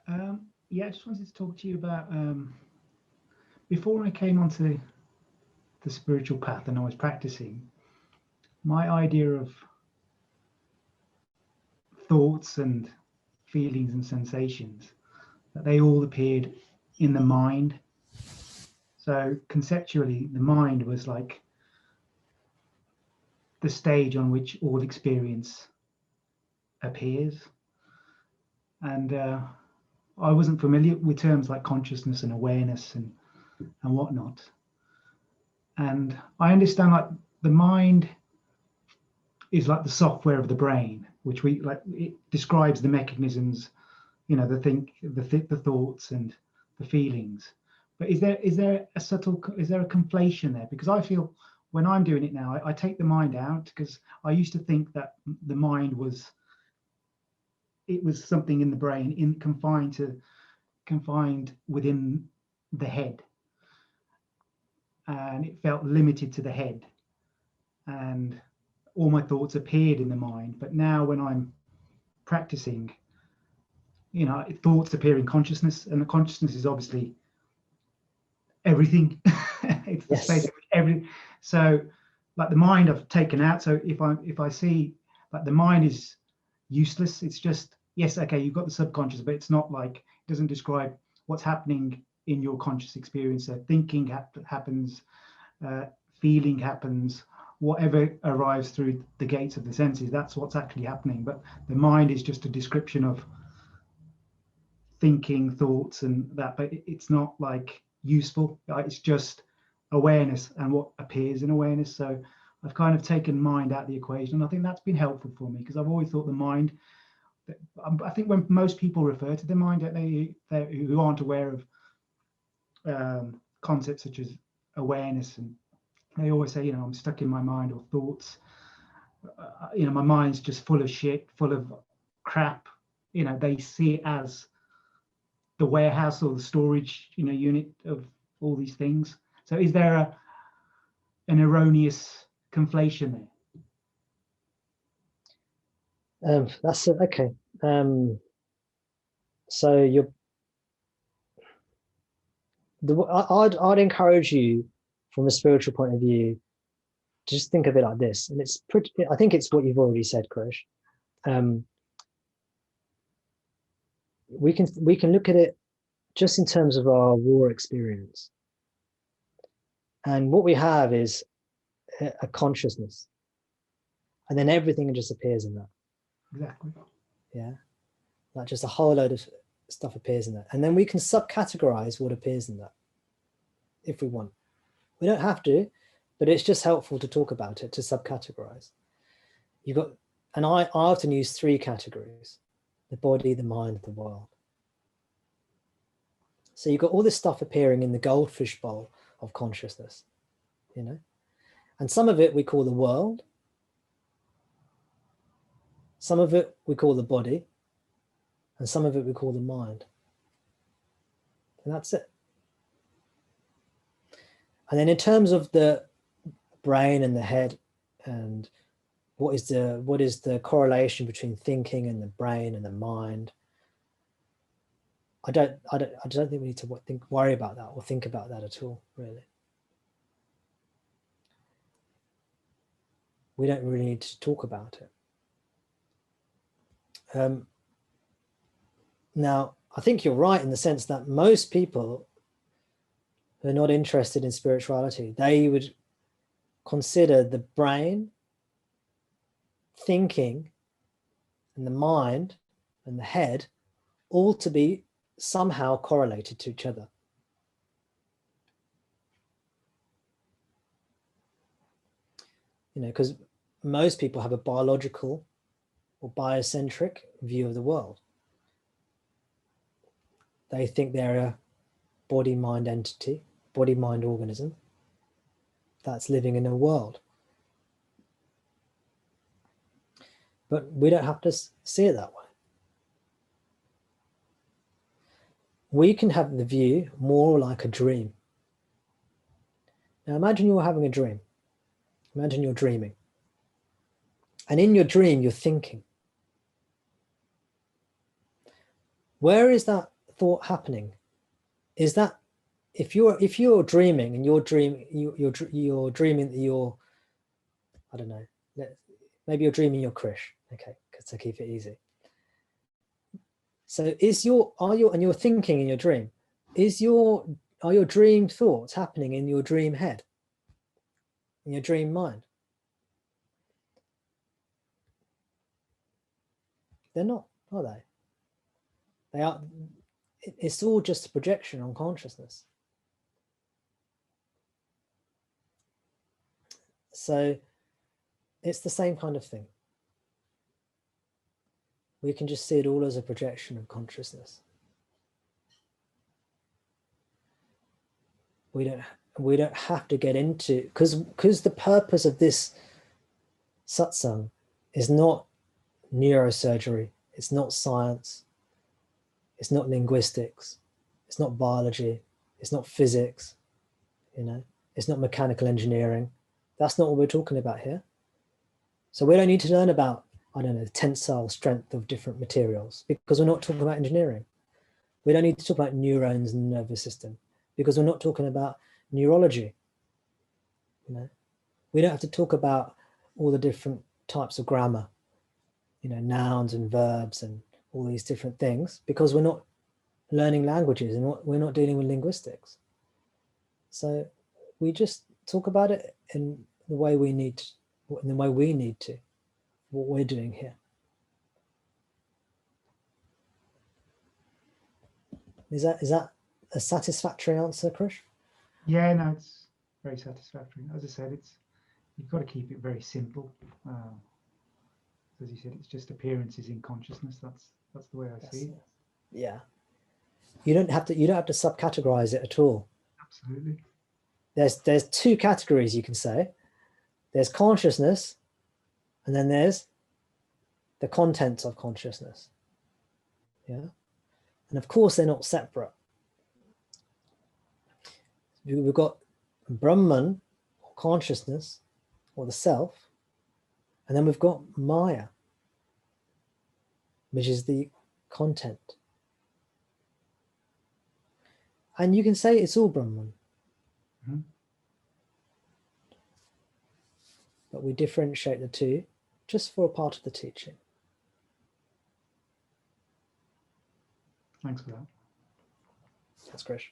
Yeah, I just wanted to talk to you about before I came onto the spiritual path and I was practicing, my idea of thoughts and feelings and sensations, that they all appeared in the mind. So conceptually, the mind was like the stage on which all experience appears. And I wasn't familiar with terms like consciousness and awareness and whatnot. And I understand like the mind is like the software of the brain, which we like. It describes the mechanisms, you know, the thoughts and the feelings. But is there a conflation there? Because I feel when I'm doing it now, I take the mind out, because I used to think that the mind was something in the brain, confined within the head, and it felt limited to the head, and all my thoughts appeared in the mind. But now when I'm practicing, you know, thoughts appear in consciousness, and the consciousness is obviously everything. It's the space of everything. So like the mind I've taken out. So if I see like the mind is useless, it's just, yes, okay, you've got the subconscious, but it's not like, it doesn't describe what's happening in your conscious experience. So thinking happens, feeling happens, whatever arrives through the gates of the senses, that's what's actually happening. But the mind is just a description of thinking, thoughts, and that, but it's not like useful. It's just awareness and what appears in awareness. So I've kind of taken mind out of the equation, and I think that's been helpful for me, because I've always thought the mind, I think when most people refer to the mind, they who aren't aware of concepts such as awareness, and they always say, you know, I'm stuck in my mind, or thoughts, you know, my mind's just full of shit, full of crap. You know, they see it as the warehouse or the storage, you know, unit of all these things. So is there an erroneous conflation there? That's it. Okay. So I'd encourage you, from a spiritual point of view, to just think of it like this, and it's pretty. I think it's what you've already said, Krish. We can look at it just in terms of our raw experience, and what we have is a consciousness, and then everything just appears in that. Exactly. Yeah, like just a whole load of stuff appears in that, and then we can subcategorize what appears in that if we want. We don't have to, but it's just helpful to talk about it, to subcategorize. You've got, and I often use 3 categories: the body, the mind, the world. So you've got all this stuff appearing in the goldfish bowl of consciousness, you know, and some of it we call the world, some of it we call the body, and some of it we call the mind. And that's it. And then in terms of the brain and the head, and what is the correlation between thinking and the brain and the mind, I don't think we need to worry about that or think about that at all, really. We don't really need to talk about it. Now, I think you're right in the sense that most people who are not interested in spirituality, they would consider the brain, thinking, and the mind and the head all to be somehow correlated to each other. You know, because most people have a biological or biocentric view of the world. They think they're a body-mind entity, body-mind organism that's living in a world. But we don't have to see it that way. We can have the view more like a dream. Now imagine you're having a dream. Imagine you're dreaming. And in your dream, you're thinking. Where is that thought happening? Is that if you're dreaming and you're dreaming that you're, I don't know, maybe you're dreaming you're Krish, okay, because to keep it easy. So are you're thinking in your dream, are your dream thoughts happening in your dream head, in your dream mind? They're not, are they? They are. It's all just a projection on consciousness. So it's the same kind of thing. We can just see it all as a projection of consciousness. We don't have to get into, because the purpose of this satsang is not neurosurgery, it's not science, it's not linguistics, it's not biology, it's not physics, it's not mechanical engineering. That's not what we're talking about here. So we don't need to learn about, I don't know, the tensile strength of different materials, because we're not talking about engineering. We don't need to talk about neurons and nervous system, because we're not talking about neurology. We don't have to talk about all the different types of grammar, nouns and verbs and all these different things, because we're not learning languages and we're not dealing with linguistics. So we just talk about it in the way we need to, what we're doing here. Is that a satisfactory answer, Krish? Yeah, no, it's very satisfactory. As I said, you've got to keep it very simple. As you said, it's just appearances in consciousness. That's the way I see it. Yeah. You don't have to subcategorize it at all. Absolutely. There's two categories you can say. There's consciousness, and then there's the contents of consciousness. Yeah. And of course they're not separate. We've got Brahman, or consciousness, or the self, and then we've got Maya, which is the content. And you can say it's all Brahman. Mm-hmm. But we differentiate the two just for a part of the teaching. Thanks for that. That's Krish.